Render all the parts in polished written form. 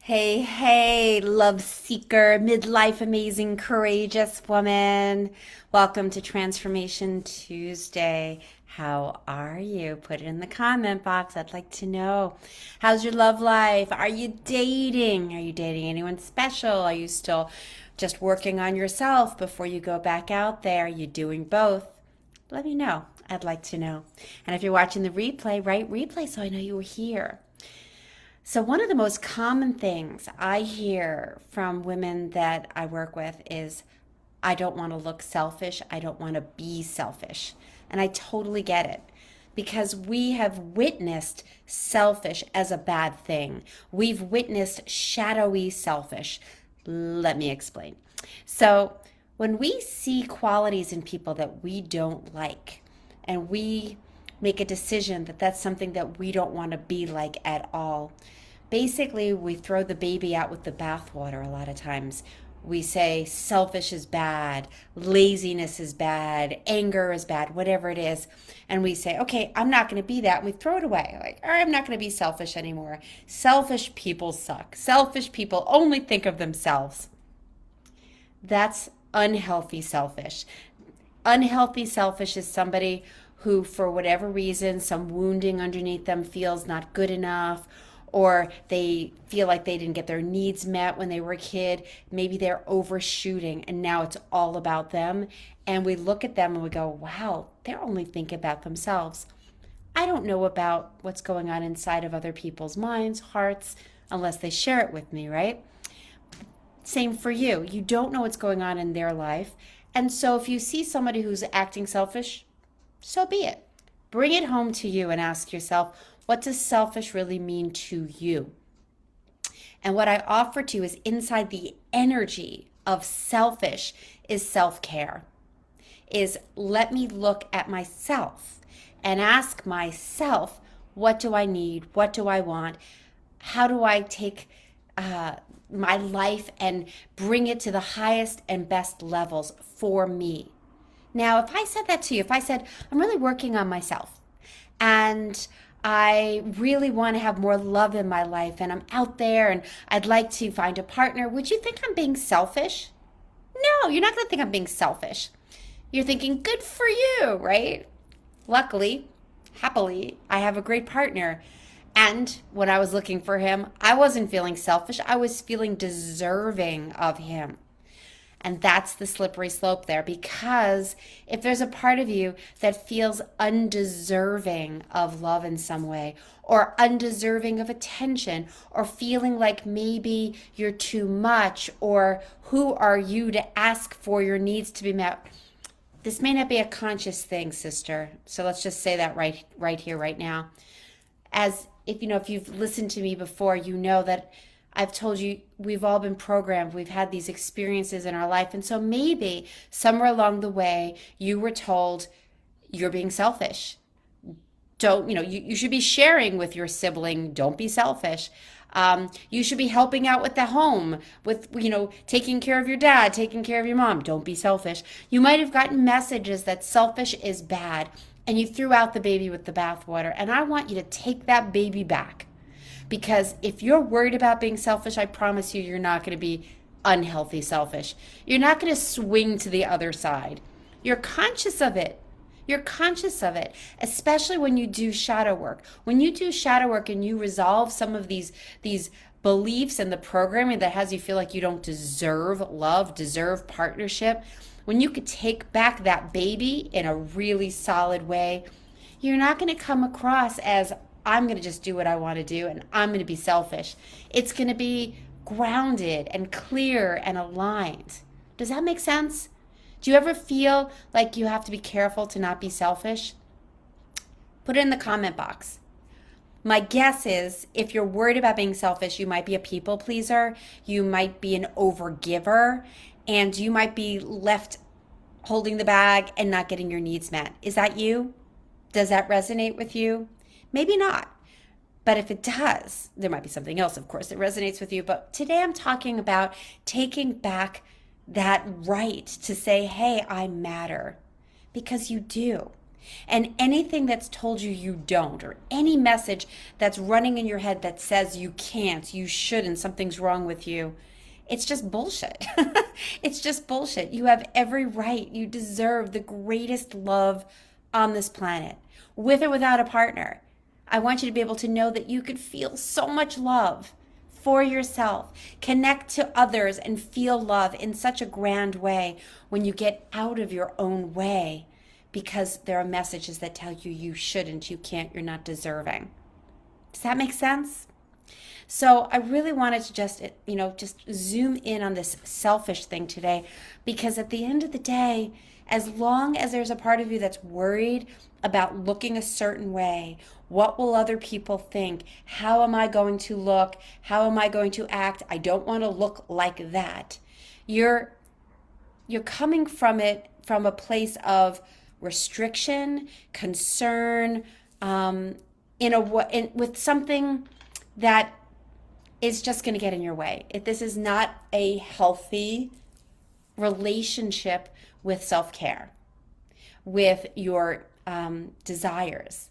Hey, hey, love seeker, midlife amazing, courageous woman. Welcome to Transformation Tuesday. How are you? Put it in the comment box. I'd like to know. How's your love life? Are you dating? Are you dating anyone special? Are you still just working on yourself before you go back out there? Are you doing both? Let me know. I'd like to know. And if you're watching the replay, write replay so I know you were here. So, one of the most common things I hear from women that I work with is, I don't want to look selfish. I don't want to be selfish. And I totally get it because we have witnessed selfish as a bad thing. We've witnessed shadowy selfish. Let me explain. So, when we see qualities in people that we don't like, and we make a decision that that's something that we don't want to be like at all, basically we throw the baby out with the bathwater a lot of times. We say selfish is bad, laziness is bad, anger is bad, whatever it is. And we say, okay, I'm not going to be that. And we throw it away. Like, all right, I'm not going to be selfish anymore. Selfish people suck. Selfish people only think of themselves. That's unhealthy selfish. Unhealthy selfish is somebody who, for whatever reason, some wounding underneath them feels not good enough, or they feel like they didn't get their needs met when they were a kid. Maybe they're overshooting and now it's all about them. And we look at them and we go, wow, they're only thinking about themselves. I don't know about what's going on inside of other people's minds, hearts, unless they share it with me, right? Same for you. You don't know what's going on in their life. And so if you see somebody who's acting selfish, so be it. Bring it home to you and ask yourself, what does selfish really mean to you? And what I offer to you is inside the energy of selfish is self-care. Is let me look at myself and ask myself, what do I need? What do I want? How do I take uh, my life and bring it to the highest and best levels for me? Now, if I said that to you, if I said, I'm really working on myself and I really want to have more love in my life and I'm out there and I'd like to find a partner, would you think I'm being selfish? No, you're not going to think I'm being selfish. You're thinking, good for you, right? Luckily, happily, I have a great partner. And when I was looking for him, I wasn't feeling selfish. I was feeling deserving of him. And that's the slippery slope there, because if there's a part of you that feels undeserving of love in some way, or undeserving of attention, or feeling like maybe you're too much, or who are you to ask for your needs to be met? This may not be a conscious thing, sister. So let's just say that right here, right now. As if you've listened to me before, you know that I've told you we've all been programmed. We've had these experiences in our life. And so maybe somewhere along the way, you were told you're being selfish. Don't, you should be sharing with your sibling. Don't be selfish. You should be helping out with the home, with, taking care of your dad, taking care of your mom. Don't be selfish. You might have gotten messages that selfish is bad and you threw out the baby with the bathwater. And I want you to take that baby back. Because if you're worried about being selfish, I promise you, you're not going to be unhealthy selfish. You're not going to swing to the other side. You're conscious of it. You're conscious of it, especially when you do shadow work. When you do shadow work and you resolve some of these beliefs and the programming that has you feel like you don't deserve love, deserve partnership, when you could take back that baby in a really solid way, you're not going to come across as, I'm going to just do what I want to do and I'm going to be selfish. It's going to be grounded and clear and aligned. Does that make sense? Do you ever feel like you have to be careful to not be selfish? Put it in the comment box. My guess is if you're worried about being selfish, you might be a people pleaser, you might be an overgiver, and you might be left holding the bag and not getting your needs met. Is that you? Does that resonate with you? Maybe not. But if it does, there might be something else, of course, that resonates with you. But today I'm talking about taking back that right to say, hey, I matter. Because you do. And anything that's told you you don't, or any message that's running in your head that says you can't, you shouldn't, something's wrong with you, it's just bullshit. It's just bullshit. You have every right. You deserve the greatest love on this planet, with or without a partner. I want you to be able to know that you could feel so much love for yourself, connect to others, and feel love in such a grand way when you get out of your own way, because there are messages that tell you you shouldn't, you can't, you're not deserving. Does that make sense? So I really wanted to just zoom in on this selfish thing today, because at the end of the day, as long as there's a part of you that's worried about looking a certain way, what will other people think? How am I going to look? How am I going to act? I don't want to look like that. You're coming from it from a place of restriction, concern, with something that is just going to get in your way. This is not a healthy relationship with self-care, with your desires.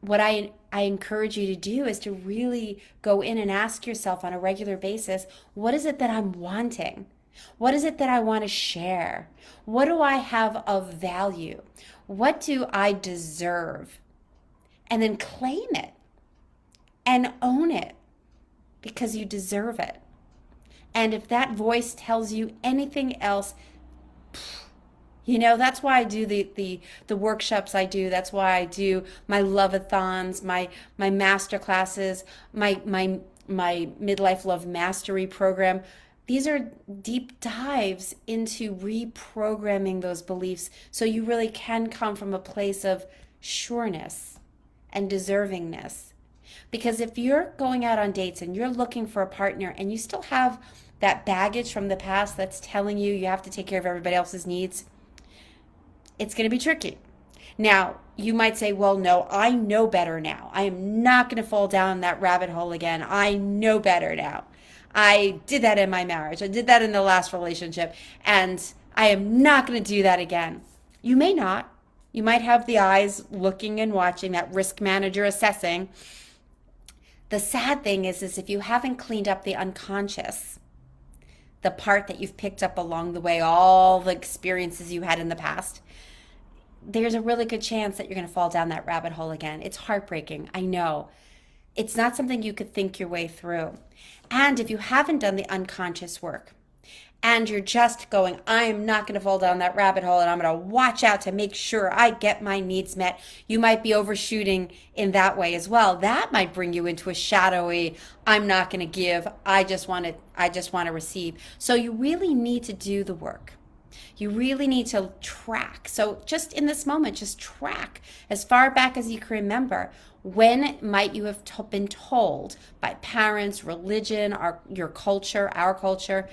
What I encourage you to do is to really go in and ask yourself on a regular basis, what is it that I'm wanting? What is it that I want to share? What do I have of value? What do I deserve? And then claim it and own it, because you deserve it. And if that voice tells you anything else, that's why I do the workshops I do. That's why I do my love-a-thons, my master classes, my midlife love mastery program. These are deep dives into reprogramming those beliefs so you really can come from a place of sureness and deservingness. Because if you're going out on dates and you're looking for a partner and you still have that baggage from the past that's telling you you have to take care of everybody else's needs, it's going to be tricky. Now, you might say, well, no, I know better now. I am not going to fall down that rabbit hole again. I know better now. I did that in my marriage. I did that in the last relationship, and I am not going to do that again. You may not. You might have the eyes looking and watching, that risk manager assessing. The sad thing is if you haven't cleaned up the unconscious, the part that you've picked up along the way, all the experiences you had in the past, there's a really good chance that you're going to fall down that rabbit hole again. It's heartbreaking. I know. It's not something you could think your way through. And if you haven't done the unconscious work, and you're just going, I'm not going to fall down that rabbit hole, and I'm going to watch out to make sure I get my needs met, you might be overshooting in that way as well. That might bring you into a shadowy, I'm not going to give, I just want to receive. So you really need to do the work. You really need to track. So just in this moment, just track as far back as you can remember. When might you have been told by parents, religion, your culture, our culture,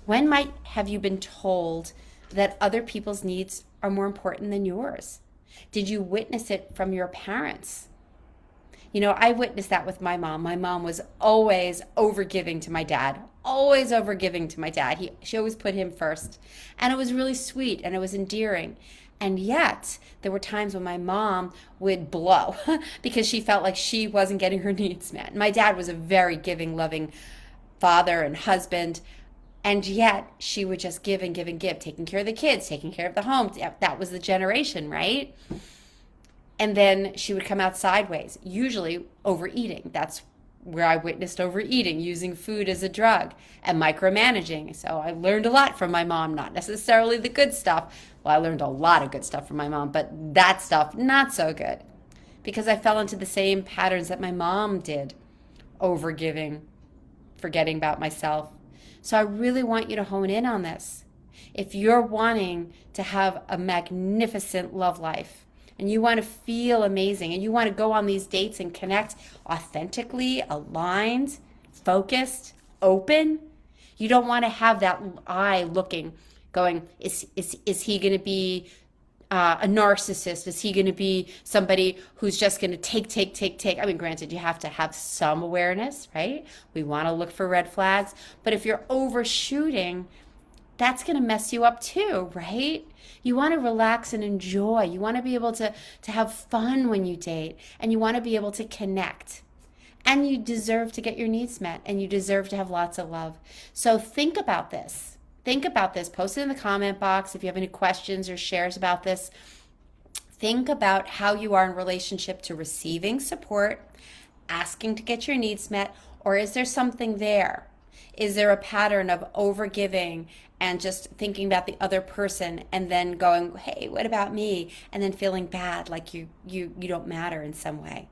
when might have you been told that other people's needs are more important than yours? Did you witness it from your parents? I witnessed that with my mom. My mom was always overgiving to my dad, always overgiving to my dad. She always put him first. And it was really sweet and it was endearing. And yet, there were times when my mom would blow because she felt like she wasn't getting her needs met. My dad was a very giving, loving father and husband. And yet, she would just give and give and give, taking care of the kids, taking care of the home. That was the generation, right? And then she would come out sideways, usually overeating. That's where I witnessed overeating, using food as a drug, and micromanaging. So I learned a lot from my mom, not necessarily the good stuff. Well, I learned a lot of good stuff from my mom, but that stuff, not so good. Because I fell into the same patterns that my mom did, overgiving, forgetting about myself. So I really want you to hone in on this. If you're wanting to have a magnificent love life, and you want to feel amazing, and you want to go on these dates and connect authentically, aligned, focused, open, you don't want to have that eye looking, going, is he going to be a narcissist? Is he going to be somebody who's just going to take? I mean, granted, you have to have some awareness, right? We want to look for red flags. But if you're overshooting, that's going to mess you up too, right? You want to relax and enjoy. You want to be able to have fun when you date, and you want to be able to connect. And you deserve to get your needs met, and you deserve to have lots of love. So think about this. Think about this. Post it in the comment box if you have any questions or shares about this. Think about how you are in relationship to receiving support, asking to get your needs met, or is there something there? Is there a pattern of overgiving and just thinking about the other person and then going, hey, what about me? And then feeling bad like you don't matter in some way.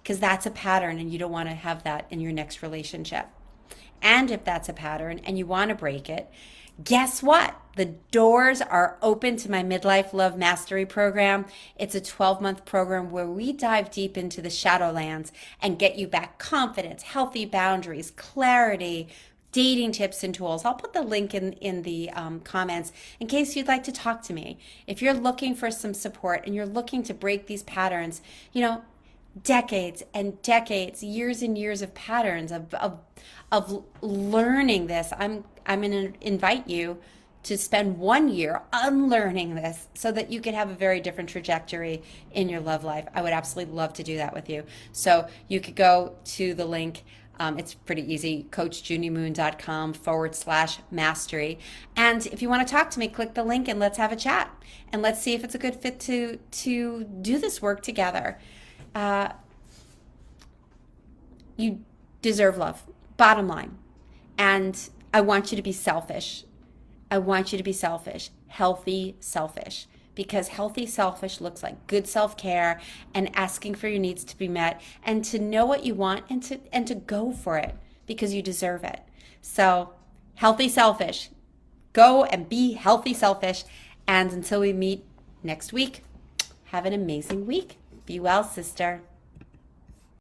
Because that's a pattern and you don't want to have that in your next relationship. And if that's a pattern and you want to break it, guess what? The doors are open to my Midlife Love Mastery program. It's a 12-month program where we dive deep into the Shadowlands and get you back confidence, healthy boundaries, clarity, dating tips and tools. I'll put the link in the comments in case you'd like to talk to me. If you're looking for some support and you're looking to break these patterns, decades and decades, years and years of patterns of learning this. I'm going to invite you to spend 1 year unlearning this so that you can have a very different trajectory in your love life. I would absolutely love to do that with you. So you could go to the link. It's pretty easy, coachjuniemoon.com/mastery. And if you want to talk to me, click the link and let's have a chat. And let's see if it's a good fit to do this work together. You deserve love, bottom line. And I want you to be selfish. I want you to be selfish, healthy selfish, because healthy selfish looks like good self-care and asking for your needs to be met and to know what you want and to go for it because you deserve it. So healthy selfish, go and be healthy selfish. And until we meet next week, have an amazing week. Be well, sister.